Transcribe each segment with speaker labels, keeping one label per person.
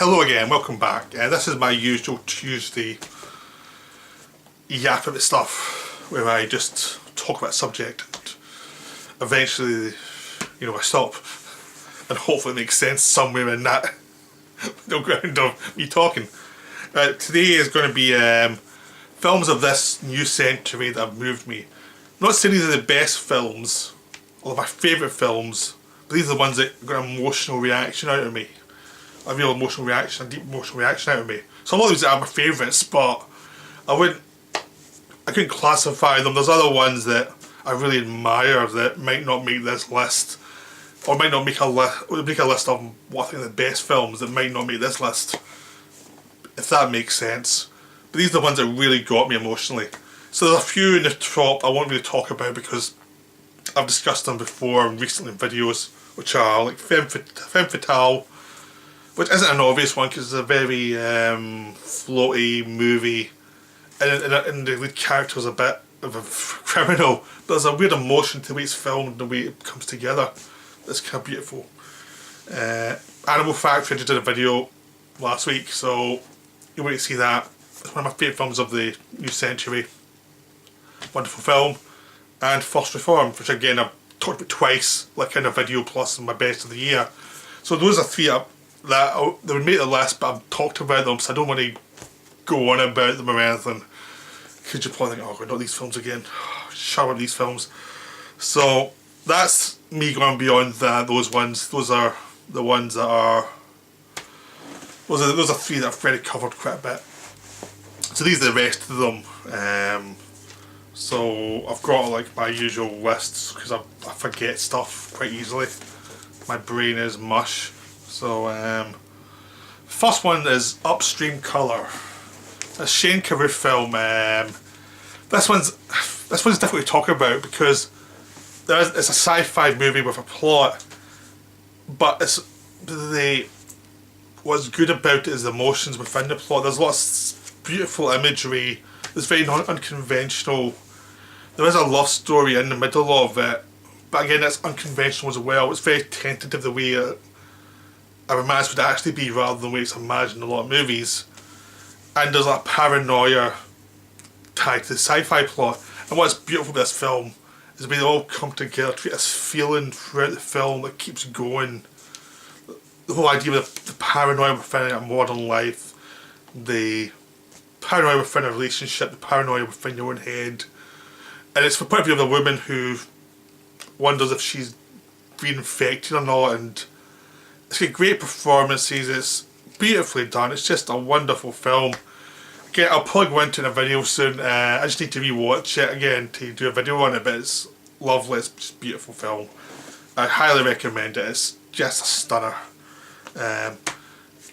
Speaker 1: Hello again, welcome back. This is my usual Tuesday yap about stuff where I just talk about a subject and eventually, I stop and hopefully it makes sense somewhere in that middle ground of me talking. Today is going to be films of this new century that have moved me. I'm not saying these are the best films or my favourite films, but these are the ones that got an emotional reaction out of me. A real emotional reaction, a deep emotional reaction out of me. So a lot of these are my favourites, but I couldn't classify them. There's other ones that I really admire that might not make this list, or might not make a list of what I think are the best films that might not make this list, if that makes sense. But these are the ones that really got me emotionally. So there's a few in the top I won't really talk about because I've discussed them before recently in videos, which are like Femme Fatale, which isn't an obvious one because it's a very floaty movie, and the lead character is a bit of a criminal, but there's a weird emotion to the way it's filmed and the way it comes together that's kind of beautiful. Animal Factory, I just did a video last week, so you'll wait to see that. It's one of my favourite films of the new century. Wonderful film. And First Reformed, which again I've talked about twice, like in a video plus in my best of the year. So those are three that they would make the list, but I've talked about them, so I don't want to go on about them or anything. Because you're probably thinking, oh, not these films again. Shut up these films. So that's me going beyond those ones. Those are the ones that are. Those are three that I've already covered quite a bit. So these are the rest of them. So I've got like my usual lists because I forget stuff quite easily. My brain is mush. So first one is Upstream Colour. A Shane Carruth film. This one's difficult to talk about because it's a sci-fi movie with a plot, but what's good about it is the emotions within the plot. There's lots of beautiful imagery. It's very unconventional. There is a love story in the middle of it, but again it's unconventional as well. It's very tentative the way a romance would actually be rather than the way it's imagined in a lot of movies. And there's a paranoia tied to the sci-fi plot. And what's beautiful about this film is they all come together to create this feeling throughout the film that keeps going. The whole idea of the paranoia within a modern life, the paranoia within a relationship, the paranoia within your own head. And it's from the point of view of a woman who wonders if she's been infected or not, and it's got great performances, it's beautifully done, it's just a wonderful film. Again, I'll probably go into it in a video soon. I just need to rewatch it again to do a video on it, but it's lovely, it's just a beautiful film. I highly recommend it, it's just a stunner.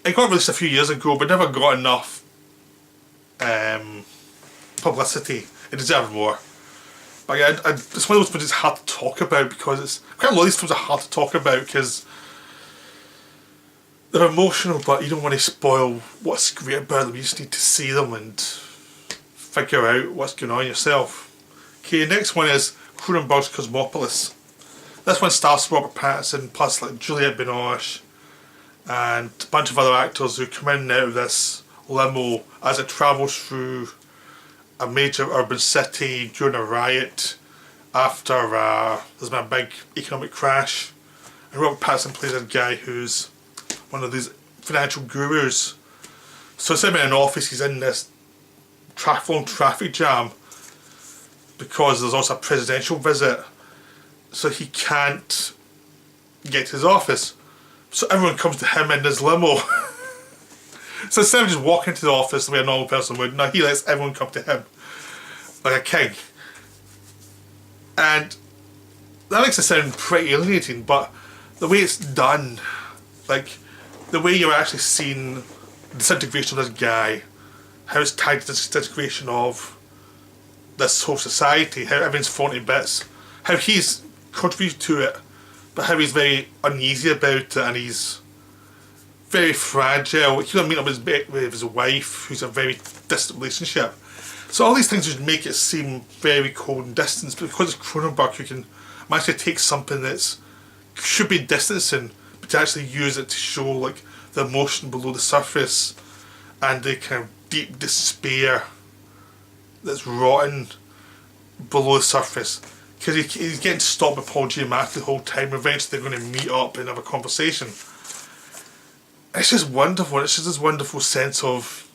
Speaker 1: It got released a few years ago but never got enough publicity. It deserved more. But yeah, it's one of those films that's hard to talk about because it's quite a lot of these films are hard to talk about because they're emotional, but you don't want to spoil what's great about them. You just need to see them and figure out what's going on yourself. Okay, next one is Cronenberg's Cosmopolis. This one stars Robert Pattinson plus like Juliette Binoche and a bunch of other actors who come in and out of this limo as it travels through a major urban city during a riot after there's been a big economic crash. And Robert Pattinson plays a guy who's one of these financial gurus. So instead of being in an office, he's in this traffic jam because there's also a presidential visit. So he can't get to his office. So everyone comes to him in this limo. So instead of just walking to the office the way a normal person would, now he lets everyone come to him like a king. And that makes it sound pretty alienating, but the way it's done, like the way you're actually seeing the disintegration of this guy, how it's tied to the disintegration of this whole society, how everything's falling to bits, how he's contributed to it, but how he's very uneasy about it and he's very fragile. He doesn't meet up with his wife, who's a very distant relationship. So all these things just make it seem very cold and distant, but because it's Cronenberg, you can actually take something that's should be distancing, but to actually use it to show like the emotion below the surface and the kind of deep despair that's rotting below the surface. Because he's getting stopped by Paul Giamatti the whole time. Eventually they're going to meet up and have a conversation. It's just wonderful. It's just this wonderful sense of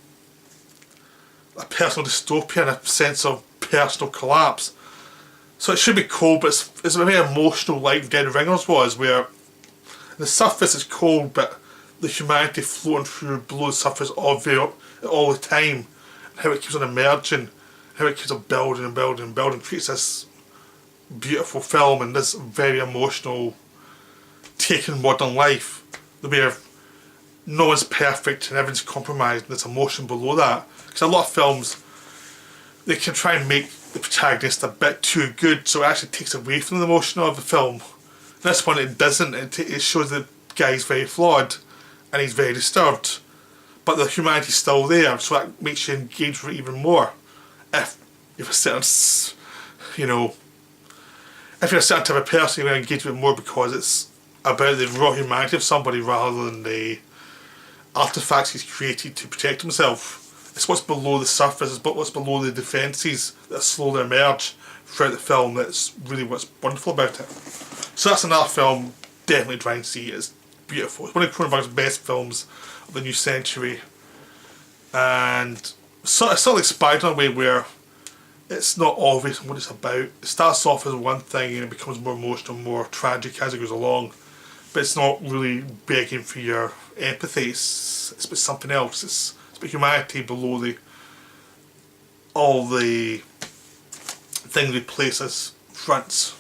Speaker 1: a personal dystopia and a sense of personal collapse. So it should be cold, but it's a very emotional, like Dead Ringers was, where the surface is cold, but the humanity floating through below the surface all the time, and how it keeps on emerging, how it keeps on building and building and building, creates this beautiful film and this very emotional take on modern life, where no one's perfect and everything's compromised, and there's emotion below that. Because a lot of films, they can try and make the protagonist a bit too good, so it actually takes away from the emotion of the film. This one, it doesn't. It shows the guy's very flawed and he's very disturbed, but the humanity's still there, so that makes you engage with it even more. If you're a certain, you know, if you're a certain type of person, you're going to engage with it more because it's about the raw humanity of somebody rather than the artifacts he's created to protect himself. It's what's below the surface, it's what's below the defences that slowly emerge throughout the film that's really what's wonderful about it. So that's another film, definitely try and see. It's beautiful. It's one of Cronenberg's best films of the new century. And it's sort of like Spider in a way where it's not obvious what it's about. It starts off as one thing and it becomes more emotional, more tragic as it goes along. But it's not really begging for your empathy. It's about something else. It's about humanity below all the things we place as fronts.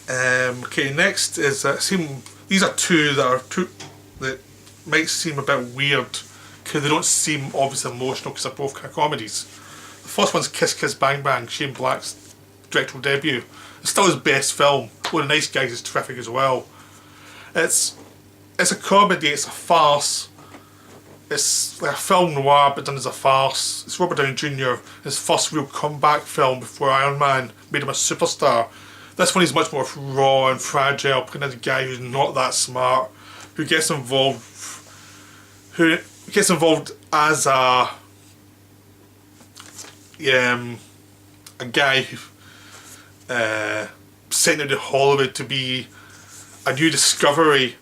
Speaker 1: Okay, next is these are two that might seem a bit weird because they don't seem obviously emotional because they're both kind of comedies. The first one's Kiss Kiss Bang Bang, Shane Black's directorial debut. It's still his best film. One of the Nice Guys is terrific as well. It's a comedy, it's a farce. It's like a film noir but done as a farce. It's Robert Downey Jr., his first real comeback film before Iron Man made him a superstar. This one is much more raw and fragile, playing as a guy who's not that smart, who gets involved as a guy who sent out to Hollywood to be a new discovery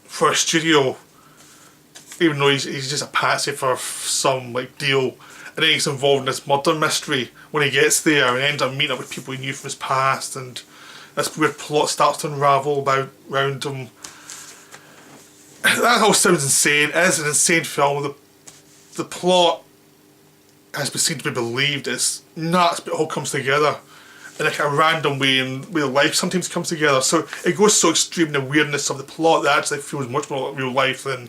Speaker 1: for a studio, even though he's just a patsy for some like deal. And then he's involved in this murder mystery when he gets there and ends up meeting up with people he knew from his past, and this weird plot starts to unravel around him. That all sounds insane. It is an insane film. The plot has been seen to be believed. It's nuts, but it all comes together in like a random way, and real life sometimes comes together. So it goes so extreme in the weirdness of the plot that actually feels much more like real life than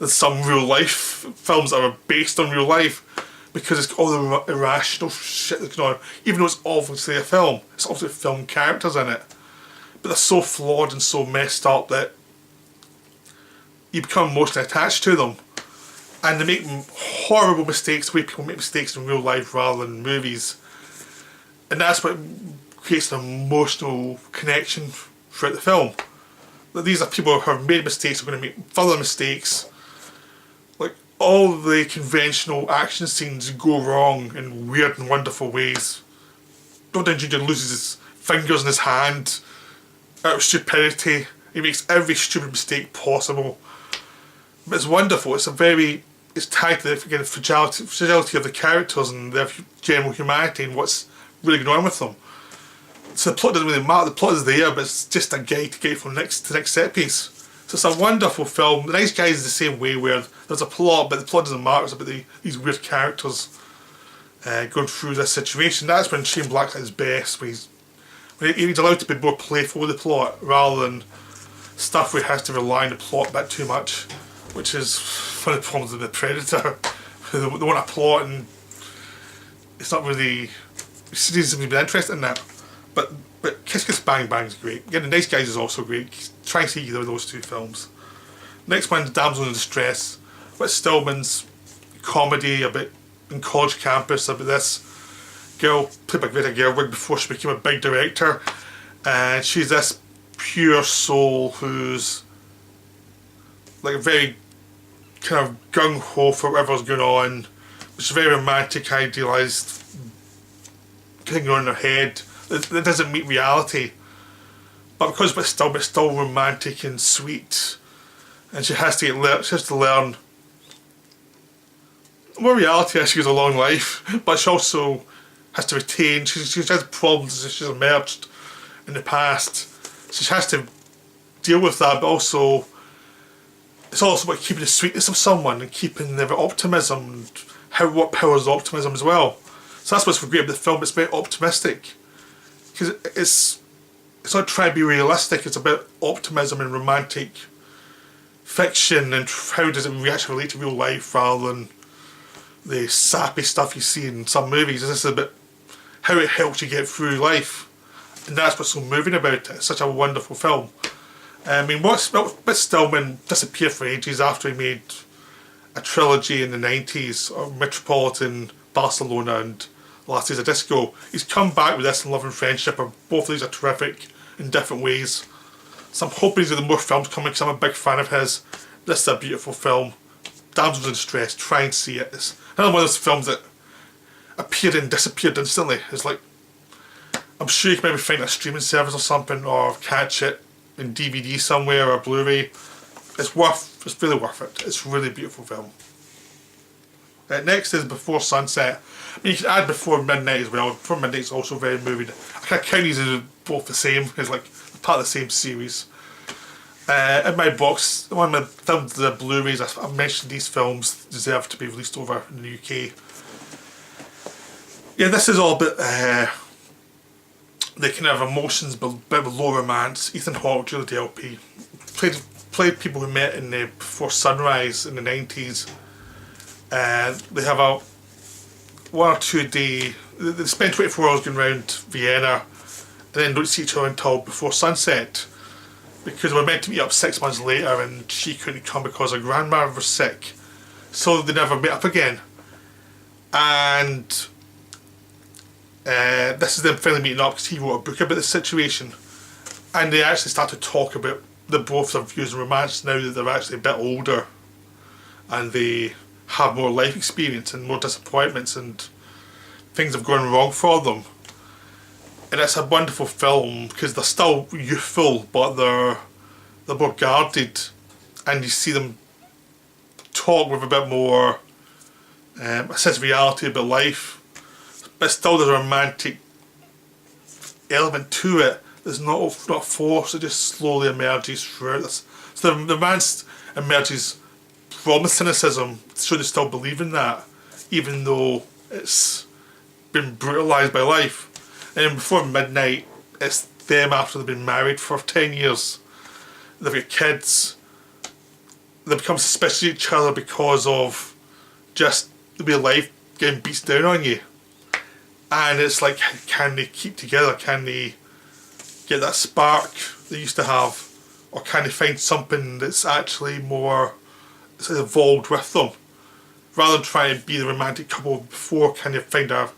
Speaker 1: some real life films that are based on real life, because it's all the irrational shit that's going on. Even though it's obviously a film, it's obviously film characters in it, but they're so flawed and so messed up that you become emotionally attached to them. And they make horrible mistakes the way people make mistakes in real life rather than movies. And that's what creates an emotional connection throughout the film. That these are people who have made mistakes, are going to make further mistakes. Like, all the conventional action scenes go wrong in weird and wonderful ways. Robert Downey Jr. loses his fingers in his hand out of stupidity. He makes every stupid mistake possible. But it's wonderful. It's tied to the fragility of the characters and their general humanity and what's really going on with them. So the plot doesn't really matter. The plot is there, but it's just a guide to get from next to next set piece. So it's a wonderful film. The Nice Guys is the same way, where there's a plot, but the plot doesn't matter. It's about these weird characters going through this situation. That's when Shane Black's at his best, when he's allowed to be more playful with the plot rather than stuff where he has to rely on the plot a bit too much, which is one of the problems with The Predator. They want a plot and it's not really, it seems to be interested in that. But Kiss Kiss Bang Bang is great. Again, The Nice Guys is also great. Try and see either of those two films. Next one's Damsel in Distress, with Stillman's comedy about in college campus about this girl played by Greta Gerwig before she became a big director, and she's this pure soul who's like very kind of gung-ho for whatever's going on, which is very romantic, idealised thing on her head that doesn't meet reality. But because it's still romantic and sweet, and she has to learn more reality as she goes along life, but she also has to retain, she has problems as she's emerged in the past, so she has to deal with that, but also it's also about keeping the sweetness of someone and keeping their optimism and what powers optimism as well. So that's what's great about the film. It's very optimistic because it's not trying to be realistic. It's about optimism and romantic fiction and how does it actually relate to real life rather than the sappy stuff you see in some movies. This is about how it helps you get through life, and that's what's so moving about it. It's such a wonderful film. I mean, Whit Stillman disappeared for ages after he made a trilogy in the 90s of Metropolitan, Barcelona and Last Days of Disco. He's come back with this and Love and Friendship, and both of these are terrific in different ways. So I'm hoping there's more films coming because I'm a big fan of his. This is a beautiful film. Damsel in Distress, try and see it. It's another one of those films that appeared and disappeared instantly. It's like, I'm sure you can maybe find a streaming service or something, or catch it in DVD somewhere or Blu-ray. It's really worth it. It's a really beautiful film. Next is Before Sunset. I mean, you can add Before Midnight as well. Before Midnight is also very moving. I kind of count these as both the same. It's like part of the same series. In my box, one of the Blu-rays, I've mentioned these films deserve to be released over in the UK. Yeah, this is all about the kind of emotions, but a bit of low romance. Ethan Hawke, Julie Delpy, played people who met in the Before Sunrise in the 90s. They have a 1 or 2 day. They spend 24 hours going around Vienna, and then don't see each other until before sunset, because they were meant to meet up 6 months later, and she couldn't come because her grandma was sick, so they never met up again. And this is them finally meeting up because he wrote a book about the situation, and they actually start to talk about the both of views and romance now that they're actually a bit older and they have more life experience and more disappointments and things have gone wrong for them. And it's a wonderful film because they're still youthful, but they're more guarded, and you see them talk with a bit more a sense of reality about life, but still there's a romantic element to it. There's not forced, it just slowly emerges throughout this. So the romance emerges from the cynicism, so they still believe in that, even though it's been brutalised by life. And Before Midnight, it's them after they've been married for 10 years. They've got kids. They become suspicious of each other because of just the way life getting beats down on you. And it's like, can they keep together? Can they get that spark they used to have? Or can they find something that's actually more evolved with them? Rather than trying to be the romantic couple before, can they find a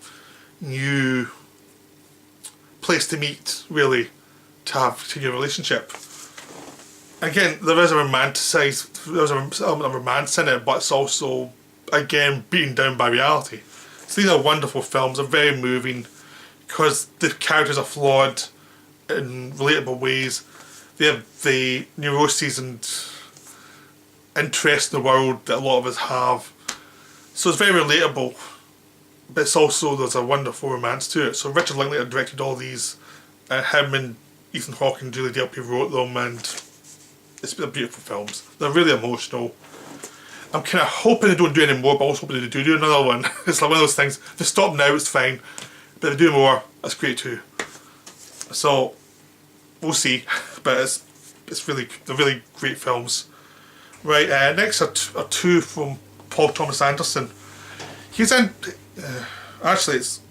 Speaker 1: new place to meet, really, to have a relationship? Again, there is there's an element of romance in it, but it's also, again, beaten down by reality. So these are wonderful films. They're very moving because the characters are flawed in relatable ways. They have the neuroses and interest in the world that a lot of us have. So it's very relatable, but it's also, there's a wonderful romance to it. So Richard Linklater directed all these, him and Ethan Hawke and Julie Delpy wrote them, and it's been beautiful films. They're really emotional. I'm kind of hoping they don't do any more, but also hoping they do another one. It's like one of those things, if they stop now it's fine, but if they do more, that's great too. So we'll see, but they're really great films. Right, next are two from Paul Thomas Anderson. He's in, actually is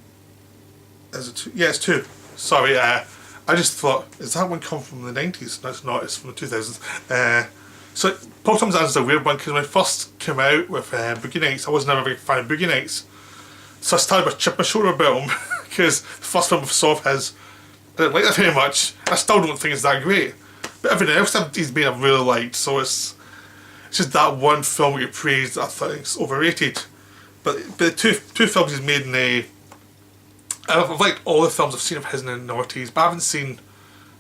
Speaker 1: it two? Yeah, it's two. Sorry, I just thought, is that one come from the 90s? No, it's not, it's from the 2000s. So Paul Thomas Anderson's a weird one because when I first came out with Boogie Nights, I was never a big fan of Boogie Nights. So I started with chip my shoulder about him because the first film I saw of his, I didn't like that very much. I still don't think it's that great. But everything else he's made I've really liked, so it's just that one film we praised I think it's overrated. But the two films he's made in the... I've liked all the films I've seen of his in the noughties, but I haven't seen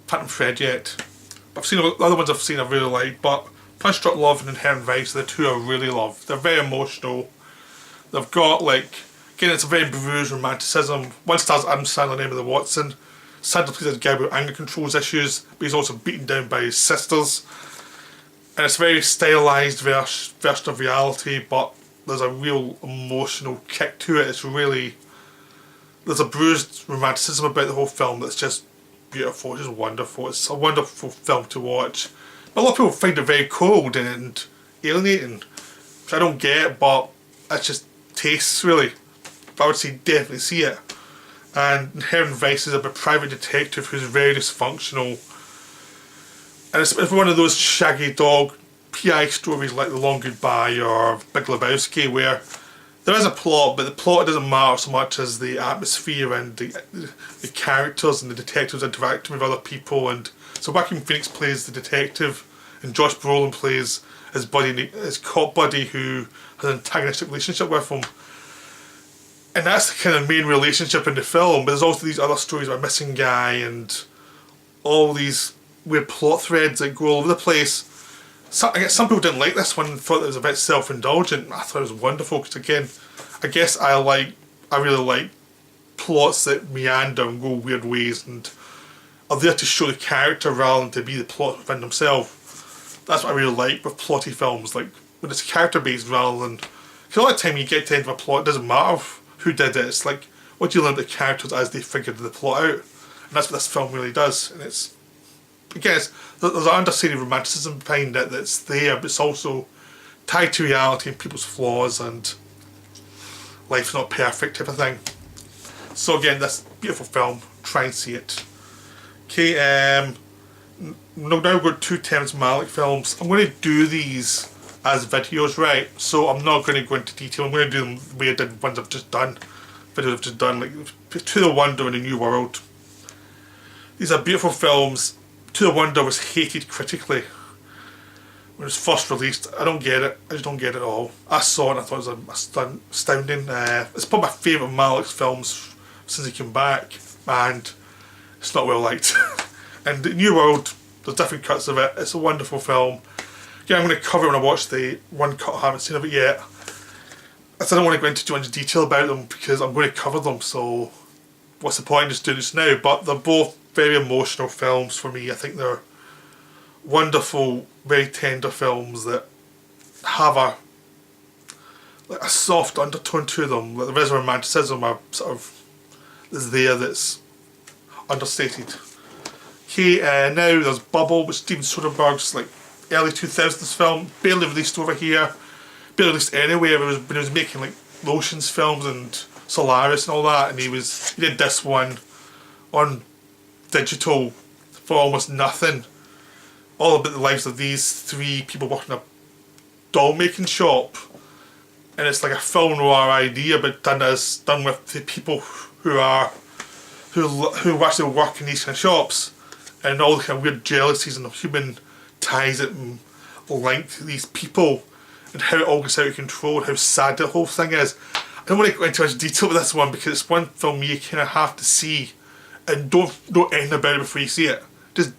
Speaker 1: Phantom Thread yet. But I've seen the other ones I've seen I really like, but Punch Drunk Love and Inherent Vice are the two I really love. They're very emotional. They've got like, again it's a very bruised romanticism. One stars Adam Sandler, Name of the Watson. Sandler plays a guy with anger controls issues, but he's also beaten down by his sisters. And it's a very stylised version of reality, but there's a real emotional kick to it. It's really... There's a bruised romanticism about the whole film that's just beautiful, just wonderful. It's a wonderful film to watch. But a lot of people find it very cold and alienating, which I don't get, but it's just tastes really. But I would say definitely see it. And Inherent Vice is about a private detective who's very dysfunctional. And it's one of those shaggy dog PI stories like The Long Goodbye or Big Lebowski, where there is a plot, but the plot doesn't matter so much as the atmosphere and the characters and the detectives interacting with other people. And so Joaquin Phoenix plays the detective, and Josh Brolin plays his cop buddy who has an antagonistic relationship with him. And that's the kind of main relationship in the film. But there's also these other stories about a missing guy and all these weird plot threads that go all over the place. I guess some people didn't like this one, thought it was a bit self-indulgent. I thought it was wonderful because, again, I guess I really like plots that meander and go weird ways and are there to show the character rather than to be the plot within themselves. That's what I really like with plotty films, like when it's character based rather than... Because a lot of time you get to the end of a plot, it doesn't matter who did it. It's like, what do you learn about the characters as they figured the plot out? And that's what this film really does. And it's... Again, there's an understated romanticism behind it that's there, but it's also tied to reality and people's flaws and life's not perfect type of thing. So again, this beautiful film, try and see it. Okay, now we've got 2 Terrence Malick films. I'm going to do these as videos, right? So I'm not going to go into detail. I'm going to do them the way I did ones I've just done. Videos I've just done, like To the Wonder and A New World. These are beautiful films. To the Wonder was hated critically when it was first released. I don't get it. I just don't get it at all. I saw it and I thought it was astounding. It's probably my favourite Malick's films since he came back, and it's not well liked. And The New World, there's different cuts of it. It's a wonderful film. Yeah, I'm going to cover it when I watch the one cut. I haven't seen of it yet. I don't want to go into too much detail about them because I'm going to cover them, so what's the point in just doing this now? But they're both very emotional films for me. I think they're wonderful, very tender films that have a soft undertone to them. Like there is a romanticism is there that's understated. Okay, now there's Bubble, which Steven Soderbergh's like early 2000s film, barely released over here, barely released anywhere. When he was making like Lotions films and Solaris and all that, and he did this one on digital for almost nothing. All about the lives of these 3 people working in a doll making shop, and it's like a film noir idea, but done with the people who actually work in these kind of shops, and all the kind of weird jealousies and human ties that link these people, and how it all gets out of control, and how sad the whole thing is. I don't want to go into much detail with this one because it's one film you kind of have to see. And don't know anything about it before you see it. Just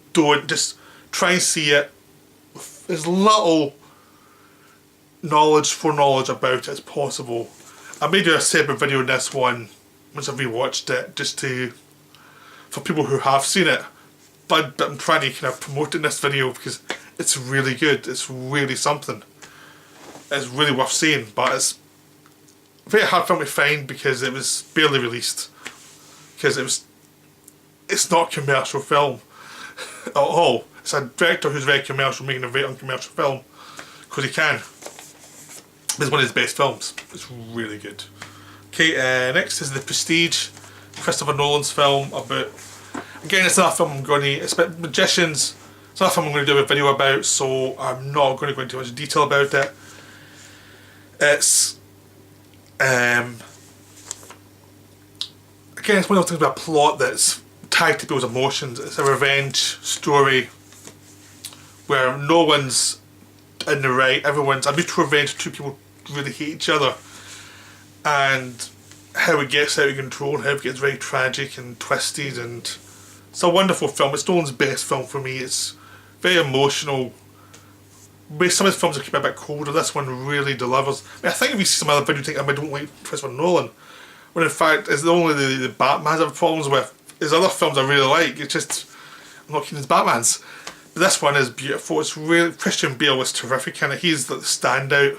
Speaker 1: try and see it with as little knowledge about it as possible. I may do a separate video on this one once I've rewatched it, just for people who have seen it. But I'm trying to kind of promote it in this video because it's really good. It's really something. It's really worth seeing, but it's a very hard film to find because it was barely released. Because it's not a commercial film at all. It's a director who's very commercial making a very uncommercial film because he can. It's one of his best films. It's really good. Okay, next is The Prestige, Christopher Nolan's film about... Again, it's another film it's about magicians. It's another film I'm going to do a video about, so I'm not going to go into much detail about it. It's... again, it's one of those things about a plot that's tied to people's emotions. It's a revenge story where no one's in the right, everyone's a mutual revenge, two people really hate each other, and how it gets out of control and how it gets very tragic and twisted, and it's a wonderful film. It's Nolan's best film for me. It's very emotional. Some of his films have kept a bit colder. This one really delivers. I think if you see some other video, you think I don't like Christopher Nolan, when in fact it's only the Batman I have problems with. His other films I really like. It's just I'm not keen as Batman's. But this one is beautiful. It's really Christian Bale is terrific in it. He's the standout,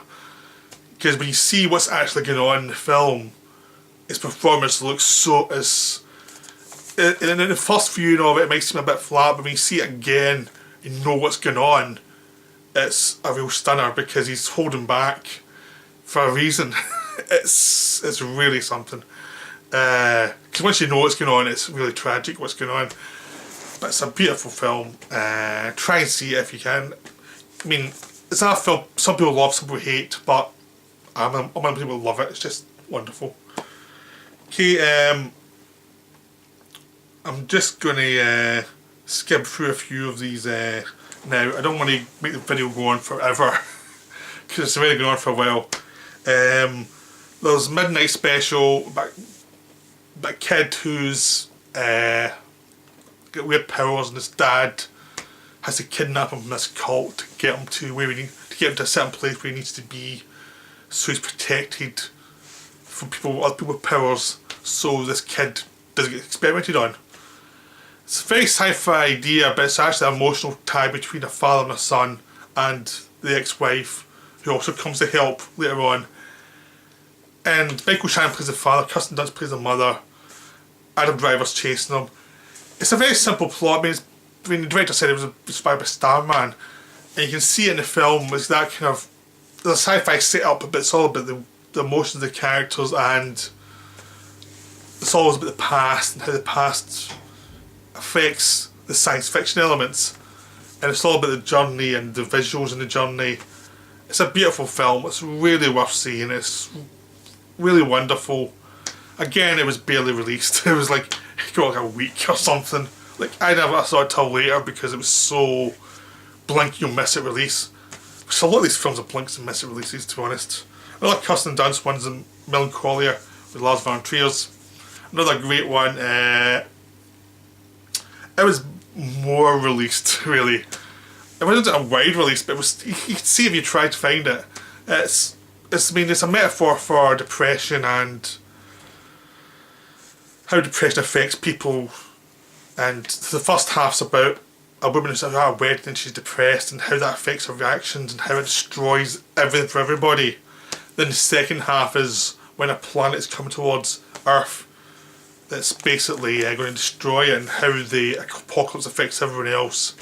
Speaker 1: because when you see what's actually going on in the film, his performance looks so in the first viewing of it, it might seem a bit flat, but when you see it again, you know what's going on. It's a real stunner because he's holding back for a reason. it's really something. Because once you know what's going on, it's really tragic what's going on. But it's a beautiful film. Try and see it if you can. I mean, it's not a film some people love, some people hate, but I'm one of the people who love it. It's just wonderful. Okay, I'm just going to skip through a few of these now. I don't want to make the video go on forever because it's already going on for a while. There's Midnight Special about a kid who's got weird powers, and his dad has to kidnap him from this cult to get him to a certain place where he needs to be, so he's protected from other people with powers, so this kid doesn't get experimented on. It's a very sci-fi idea, but it's actually an emotional tie between a father and a son, and the ex-wife, who also comes to help later on. And Michael Shannon plays the father, Kirsten Dunst plays the mother, Adam Driver's chasing them. It's a very simple plot. I mean, the director said it was inspired by Starman, and you can see it in the film. It's that kind of the sci-fi setup, but it's all about the emotions of the characters, and it's always about the past and how the past affects the science fiction elements, and it's all about the journey and the visuals in the journey. It's a beautiful film. It's really worth seeing. It's really wonderful. Again, it was barely released. It was like a week or something. Like I never saw it till later because it was so blink you'll miss it release. Which a lot of these films are blinks and miss it releases, to be honest. Another Kirsten Dunst one's in Melancholia with Lars von Trier's. Another great one. It was more released, really. It wasn't a wide release, but it was. You could see if you tried to find it. It's a metaphor for depression and how depression affects people. And the first half's about a woman who's at a wedding and she's depressed, and how that affects her reactions and how it destroys everything for everybody. Then the second half is when a planet is coming towards Earth that's basically going to destroy it, and how the apocalypse affects everyone else,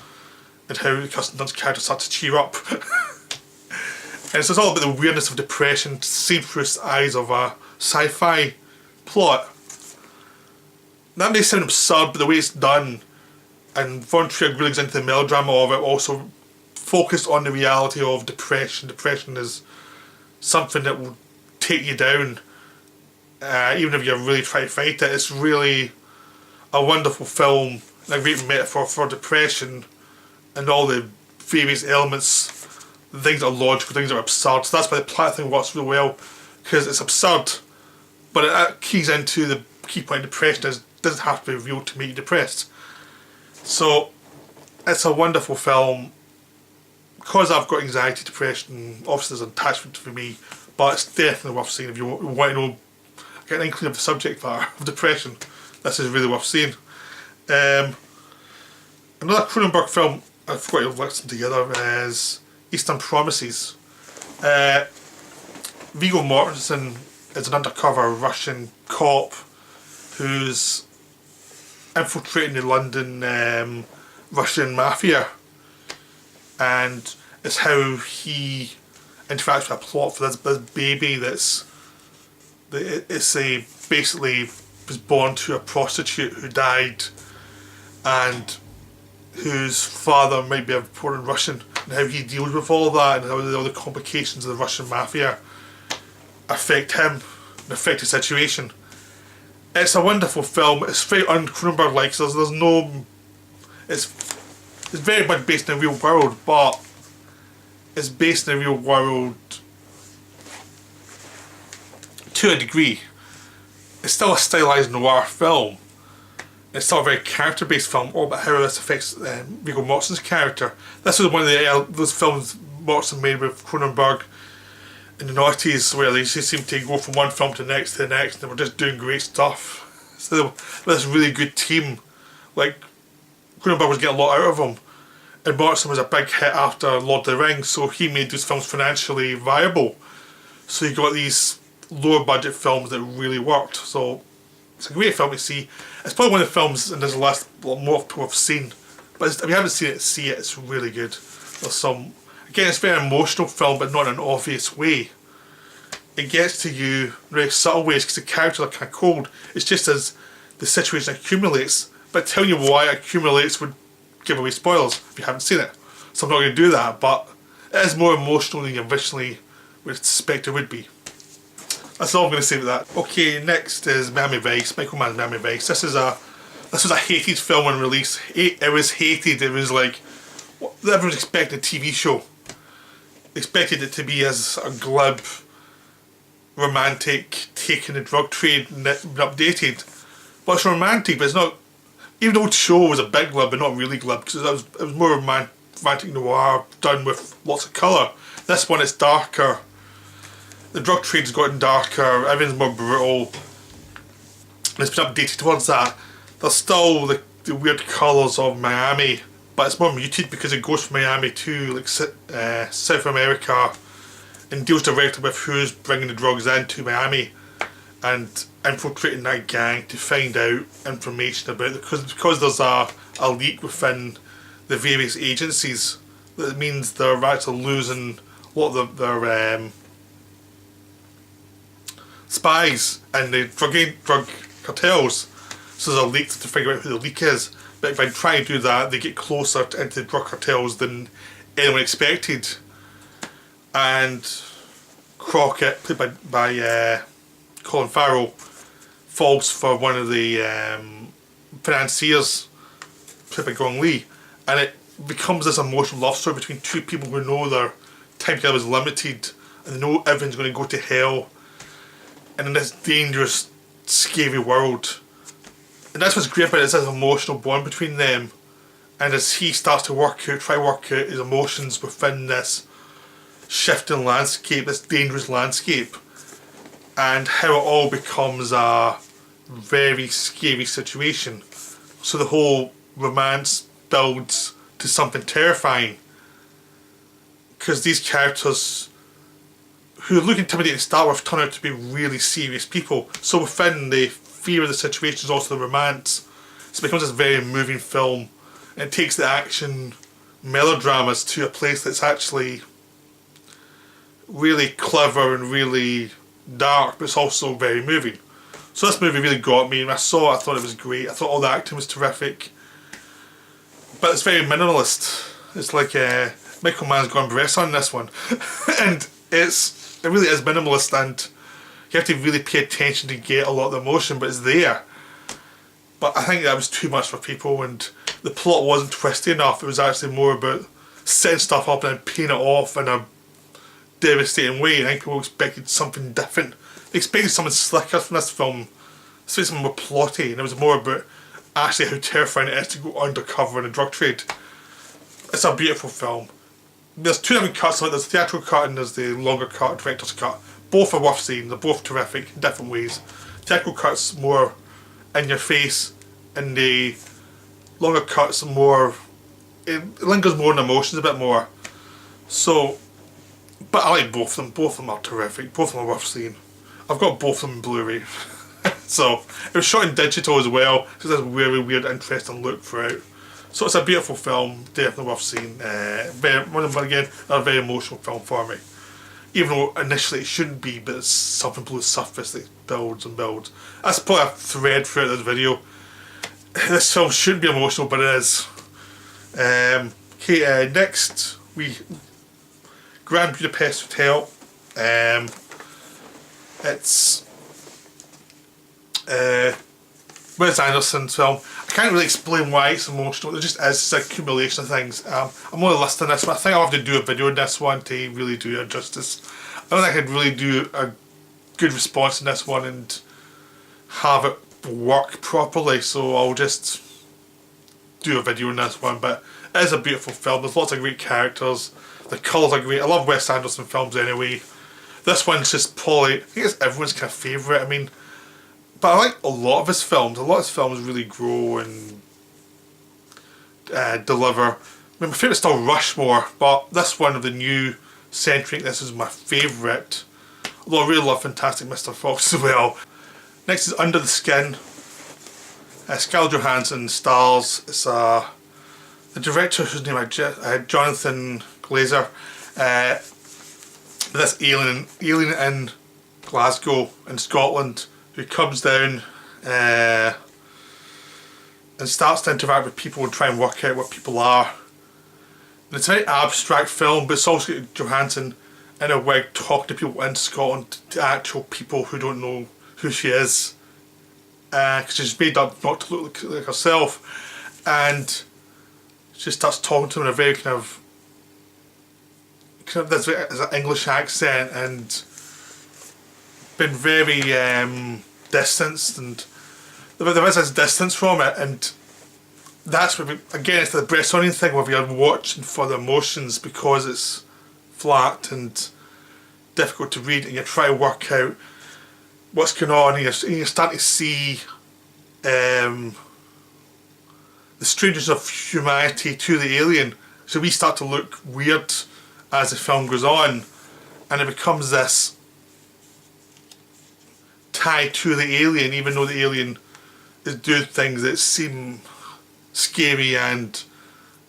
Speaker 1: and how the Kirsten Dunst character starts to cheer up. And it's all about the weirdness of depression seen through the eyes of a sci-fi plot. That may sound absurd, but the way it's done, and Von Trier really goes into the melodrama of it, also focused on the reality of depression. Depression is something that will take you down, even if you really try to fight it. It's really a wonderful film, and a great metaphor for depression, and all the various elements, things that are logical, things that are absurd. So that's why the plot thing works really well, because it's absurd, but it keys into the key point. Depression doesn't have to be real to make you depressed. So it's a wonderful film. Because I've got anxiety, depression, obviously there's an attachment for me, but it's definitely worth seeing if you want to know, get an inkling of the subject matter of depression. This is really worth seeing. Another Cronenberg film I forgot to list them together is Eastern Promises. Viggo Mortensen is an undercover Russian cop who's infiltrating the London Russian mafia, and it's how he interacts with a plot for this baby basically was born to a prostitute who died, and whose father might be a foreign Russian, and how he deals with all that, and how all the complications of the Russian mafia affect him and affect his situation. It's a wonderful film. It's very un-Cronenberg-like, so there's no... It's It's very much based in the real world, but it's based in the real world to a degree. It's still a stylized noir film. It's still a very character-based film, all about how this affects Viggo Mortensen's character. This was one of those films Mortensen made with Cronenberg in the noughties, where they just seem to go from one film to the next, and they were just doing great stuff. So this really good team, like Cronenberg was getting a lot out of them, and Mortensen was a big hit after Lord of the Rings, so he made these films financially viable. So you got these lower budget films that really worked. So it's a great film to see. It's probably one of the films in this list more people have seen, but if you haven't seen it, see it. It's really good. There's some, again, it's a very emotional film, but not in an obvious way. It gets to you in very subtle ways because the characters are kind of cold. It's just as the situation accumulates, but telling you why it accumulates would give away spoilers if you haven't seen it. So I'm not going to do that, but it is more emotional than you originally would expect it would be. That's all I'm going to say about that. Okay, next is Miami Vice, Michael Mann's Miami Vice. This was a hated film on release. It was hated. It was like, everyone was expecting a TV show. They expected it to be as a glib, romantic take in the drug trade and updated. But it's romantic, but it's not, even though the show was a bit glib, but not really glib, because it was more romantic noir done with lots of colour. This one is darker. The drug trade's gotten darker, everything's more brutal. It's been updated towards that. There's still the weird colours of Miami, but it's more muted because it goes from Miami to like South America and deals directly with who's bringing the drugs into Miami and infiltrating that gang to find out information about it. Because there's a leak within the various agencies, that means they're actually losing a lot of their spies and the drug cartels. So there's a leak to figure out who the leak is. But if I try and do that, they get closer into the drug cartels than anyone expected. And Crockett, played by Colin Farrell, falls for one of the financiers, played by Gong Li, and it becomes this emotional love story between two people who know their time together is limited and they know everyone's going to go to hell, and in this dangerous, scary world. And that's what's great about it, is this emotional bond between them. And as he starts to try to work out his emotions within this shifting landscape, this dangerous landscape, and how it all becomes a very scary situation. So the whole romance builds to something terrifying, because these characters who look intimidating to start with turn out to be really serious people. So within the fear of the situation is also the romance. So it becomes this very moving film, and it takes the action melodramas to a place that's actually really clever and really dark, but it's also very moving. So this movie really got me. When I saw it, I thought it was great. I thought all the acting was terrific, but it's very minimalist. It's like Michael Mann's gone breasts on this one, and it really is minimalist, and you have to really pay attention to get a lot of the emotion, but it's there. But I think that was too much for people, and the plot wasn't twisty enough. It was actually more about setting stuff up and then paying it off in a devastating way, and I think people expected something different. They expected something slicker from this film, something more plotty, and it was more about actually how terrifying it is to go undercover in a drug trade. It's a beautiful film. There's two different cuts, like there's the theatrical cut and there's the longer cut, director's cut. Both are worth seeing, they're both terrific in different ways. Theatrical cut's more in your face, and the longer cut's more, it lingers more in emotions a bit more. So, but I like both of them are terrific, both of them are worth seeing. I've got both of them in Blu-ray. So, it was shot in digital as well, so there's a really weird, interesting look throughout. So it's a beautiful film, definitely worth seeing. Again, a very emotional film for me. Even though initially it shouldn't be, but it's something below the surface that builds and builds. That's probably a thread throughout this video. This film shouldn't be emotional, but it is. Okay, next Grand Budapest Hotel. It's Wes Anderson's film. I can't really explain why it's emotional. It just is. It's an accumulation of things. I'm only listing this, but I think I'll have to do a video on this one to really do it justice. I don't think I could really do a good response in this one and have it work properly, so I'll just do a video on this one. But it is a beautiful film. There's lots of great characters. The colours are great. I love Wes Anderson films anyway. This one's just probably, I think it's everyone's kind of favourite. I mean, but I like a lot of his films. A lot of his films really grow and deliver. I mean, my favourite's still Rushmore, but this one of the new century, this is my favourite. Although I really love Fantastic Mr. Fox as well. Next is Under the Skin. Scarlett Johansson stars. It's the director whose name Jonathan Glazer. This alien in Glasgow in Scotland who comes down and starts to interact with people and try and work out what people are. And it's a very abstract film, but it's also got Johansson in a wig talking to people in Scotland, to actual people who don't know who she is, because she's made up not to look like herself, and she starts talking to them in a very kind of this an English accent and been very distanced, and there is this distance from it, and that's what again it's the breast-onion thing where you're watching for the emotions because it's flat and difficult to read, and you try to work out what's going on, and you're starting to see the strangeness of humanity to the alien. So we start to look weird as the film goes on, and it becomes this tie to the alien, even though the alien is doing things that seem scary and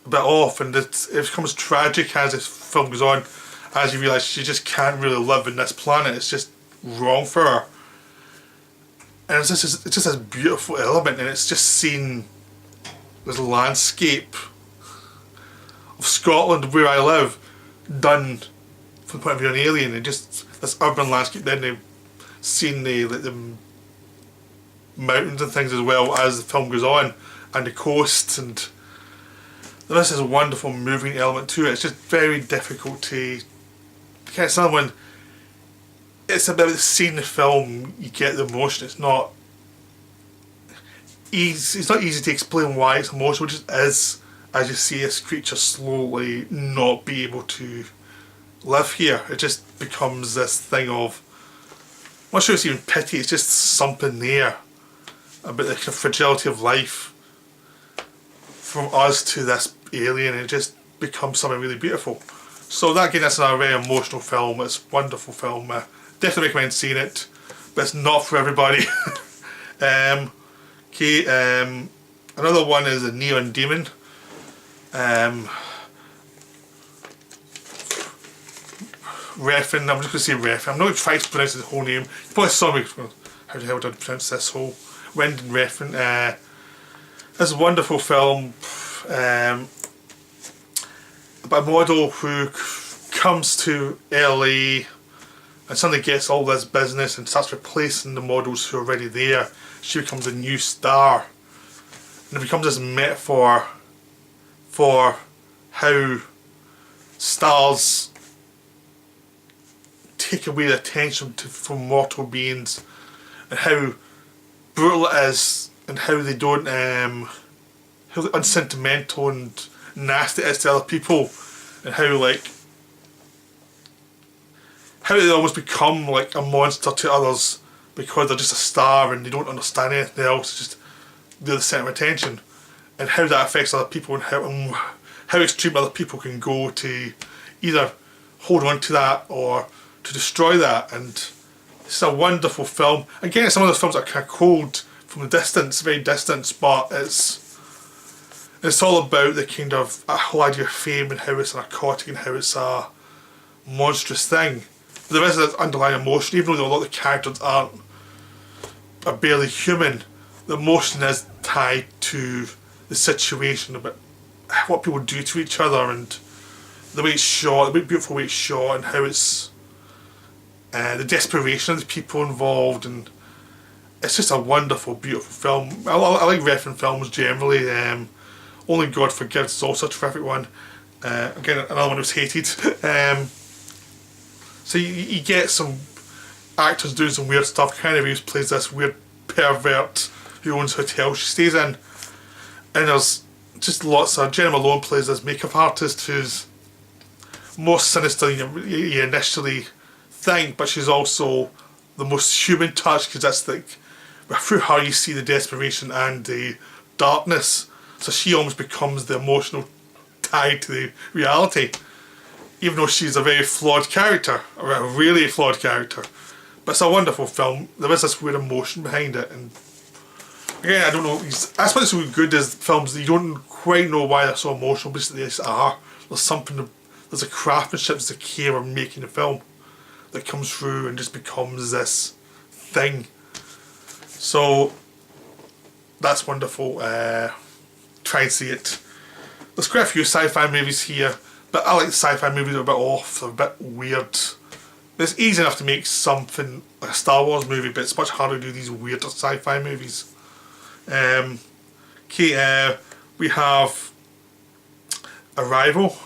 Speaker 1: a bit off, and it becomes tragic as this film goes on, as you realise she just can't really live in this planet. It's just wrong for her, and it's just this beautiful element, and it's just seeing this landscape of Scotland where I live done from the point of view of an alien, and just this urban landscape. Then they've seen the mountains and things as well as the film goes on, and the coast, and there is this wonderful moving element to it. It's just very difficult to get someone. It's about seeing the film, you get the emotion. It's not easy. It's not easy to explain why it's emotional. It just is, as you see this creature slowly not be able to live here. It just becomes this thing of, I'm not sure it's even pity. It's just something there about the kind of fragility of life from us to this alien. It just becomes something really beautiful. So that again, that's a very emotional film. It's a wonderful film. Definitely recommend seeing it, but it's not for everybody. Another one is a Neon Demon. Refn, I'm just going to say Refn. I'm not going to try to pronounce his whole name. You probably saw me. How the hell did I pronounce this whole? Wyndon Refn. It's a wonderful film about a model who comes to LA and suddenly gets all this business and starts replacing the models who are already there. She becomes a new star, and it becomes this metaphor for how stars take away the attention from mortal beings, and how brutal it is, and how they don't, how unsentimental and nasty it is to other people, and how they almost become like a monster to others because they're just a star and they don't understand anything else. It's just they're the centre of attention, and how that affects other people, and how extreme other people can go to either hold on to that or to destroy that. And it's a wonderful film. Again, some of those films are kind of cold from a distance, very distant, but it's all about the kind of whole idea of fame and how it's narcotic and how it's a monstrous thing. But there is this underlying emotion, even though a lot of the characters are barely human. The emotion is tied to the situation about what people do to each other, and the way it's shot, the beautiful way it's shot, and how it's the desperation of the people involved, and it's just a wonderful, beautiful film. I like Refn films generally. Only God Forgives is also a terrific one. Again, another one was hated. So you get some actors doing some weird stuff. Keanu Reeves plays this weird pervert who owns a hotel she stays in. And there's just lots of... Jenna Malone plays this makeup artist who's more sinister than you initially think, but she's also the most human touch, because that's like... through her you see the desperation and the darkness. So she almost becomes the emotional tie to the reality. Even though she's a very flawed character, or a really flawed character. But it's a wonderful film. There is this weird emotion behind it, and again, I don't know, that's what's so good is films that you don't quite know why they're so emotional, but they just are. There's something, there's a craftsmanship, there's a care of making the film that comes through and just becomes this thing. So that's wonderful. Try and see it. There's quite a few sci-fi movies here, but I like the sci-fi movies that are a bit off, they're a bit weird. It's easy enough to make something like a Star Wars movie, but it's much harder to do these weirder sci-fi movies. We have Arrival.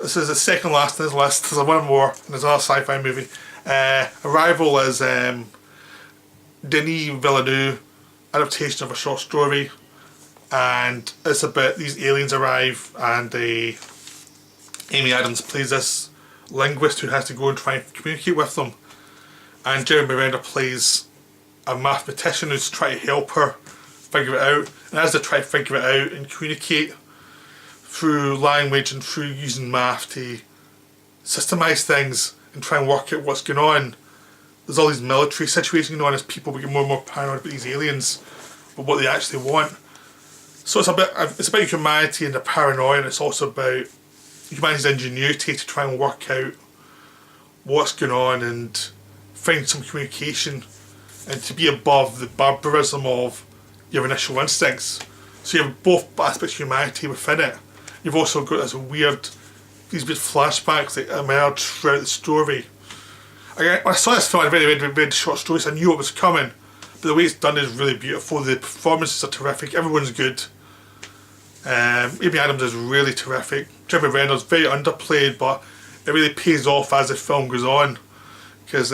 Speaker 1: This is the second last in this list. There's one more, and there's another sci-fi movie. Arrival is Denis Villeneuve adaptation of a short story, and it's about these aliens arrive, and Amy Adams plays this linguist who has to go and try and communicate with them, and Jeremy Renner plays a mathematician who's trying to help her figure it out, and as they try to figure it out and communicate through language and through using math to systemize things and try and work out what's going on, there's all these military situations going on as people become more and more paranoid about these aliens, but what they actually want. So it's about humanity and the paranoia, and it's also about humanity's ingenuity to try and work out what's going on and find some communication, and to be above the barbarism of your initial instincts. So you have both aspects of humanity within it. You've also got these weird flashbacks that emerge throughout the story. Again, when I saw this film, I read short stories, I knew it was coming, but the way it's done is really beautiful. The performances are terrific, everyone's good. Amy Adams is really terrific. Jeremy Renner's very underplayed, but it really pays off as the film goes on, because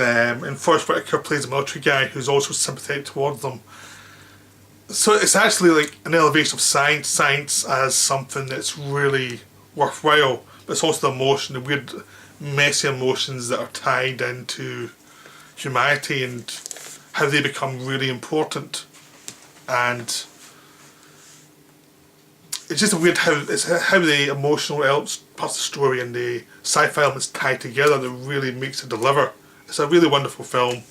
Speaker 1: Forrest Whitaker plays a military guy who's also sympathetic towards them. So it's actually like an elevation of science as something that's really worthwhile, but it's also the emotion, the weird messy emotions that are tied into humanity and how they become really important. And it's just weird how the emotional parts of the story and the sci-fi elements tie together that really makes it deliver. It's a really wonderful film,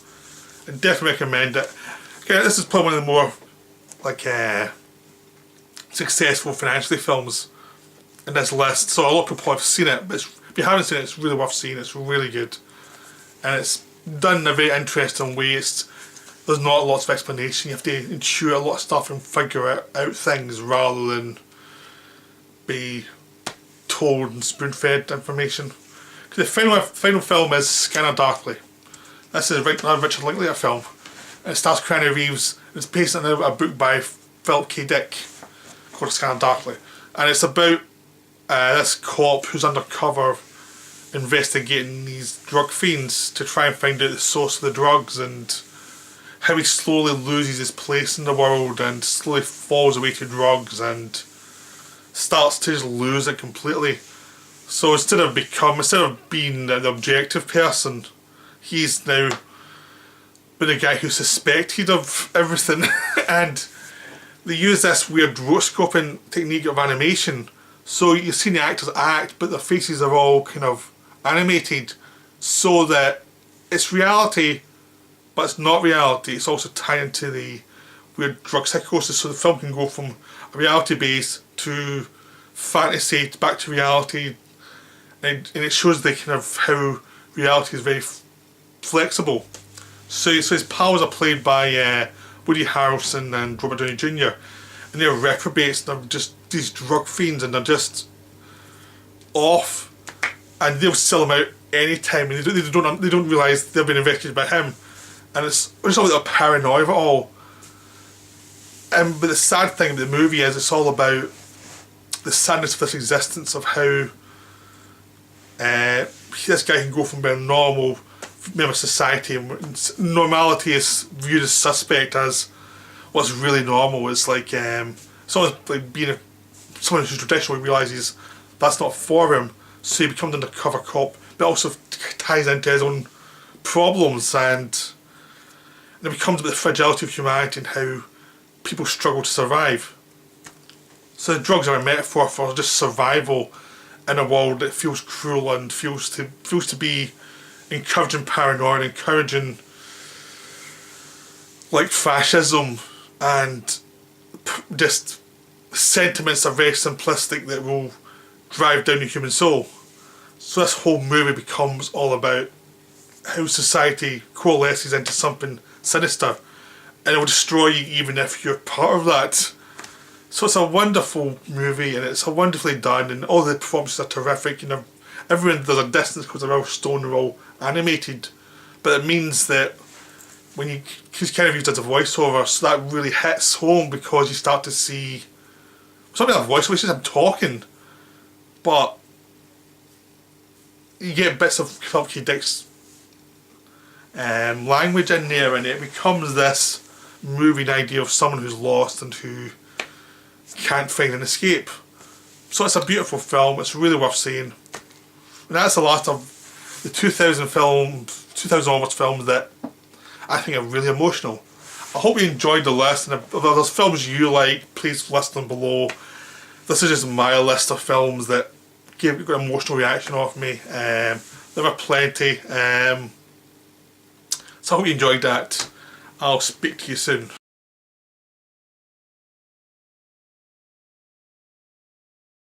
Speaker 1: and definitely recommend it. Okay, this is probably one of the more successful financially films in this list, so a lot of people have seen it, but if you haven't seen it, it's really worth seeing. It's really good, and it's done in a very interesting way. There's not lots of explanation. You have to intuit a lot of stuff and figure out things rather than be told and spoon-fed information. The final film is Scanner Darkly. This is another Richard Linklater film, and it stars Keanu Reeves. It's based on a book by Philip K. Dick called Scanner Darkly, and it's about this cop who's undercover investigating these drug fiends to try and find out the source of the drugs, and how he slowly loses his place in the world and slowly falls away to drugs and starts to just lose it completely. So instead of being the objective person, he's now been a guy who's suspected of everything. And they use this weird rotoscoping technique of animation, so you've seen the actors act, but their faces are all kind of animated, so that it's reality, but it's not reality. It's also tied into the weird drug psychosis, so the film can go from a reality base to fantasy back to reality, and it shows the kind of how reality is very flexible. So his pals are played by Woody Harrelson and Robert Downey Jr., and they're reprobates, and they're just these drug fiends, and they're just off, and they'll sell him out any time, and they don't realise they've been investigated by him, and it's all about the paranoia of it all. But the sad thing about the movie is it's all about the sadness of this existence, of how this guy can go from being a normal member of society, and normality is viewed as suspect as what's really normal. It's like someone like being someone who's traditional realises that's not for him, so he becomes an undercover cop, but also ties into his own problems, and it becomes about the fragility of humanity and how people struggle to survive. So the drugs are a metaphor for just survival in a world that feels cruel and feels to be encouraging paranoia and encouraging like fascism, and just sentiments are very simplistic that will drive down the human soul. So this whole movie becomes all about how society coalesces into something sinister, and it will destroy you even if you're part of that. So it's a wonderful movie, and it's wonderfully done, and all the performances are terrific. You know, everyone, there's a distance because they're all stone, they're all animated, but it means that when he's kind of used as a voiceover, so that really hits home because you start to see something like a voiceover. It's just him talking, but you get bits of Philip K. Dick's language in there, and it becomes this moving idea of someone who's lost and who can't find an escape. So it's a beautiful film. It's really worth seeing. And that's the last of the 2000 onwards films that I think are really emotional. I hope you enjoyed the list, and if there's films you like, please list them below. This is just my list of films that got an emotional reaction off me. There were plenty. So I hope you enjoyed that. I'll speak to you soon.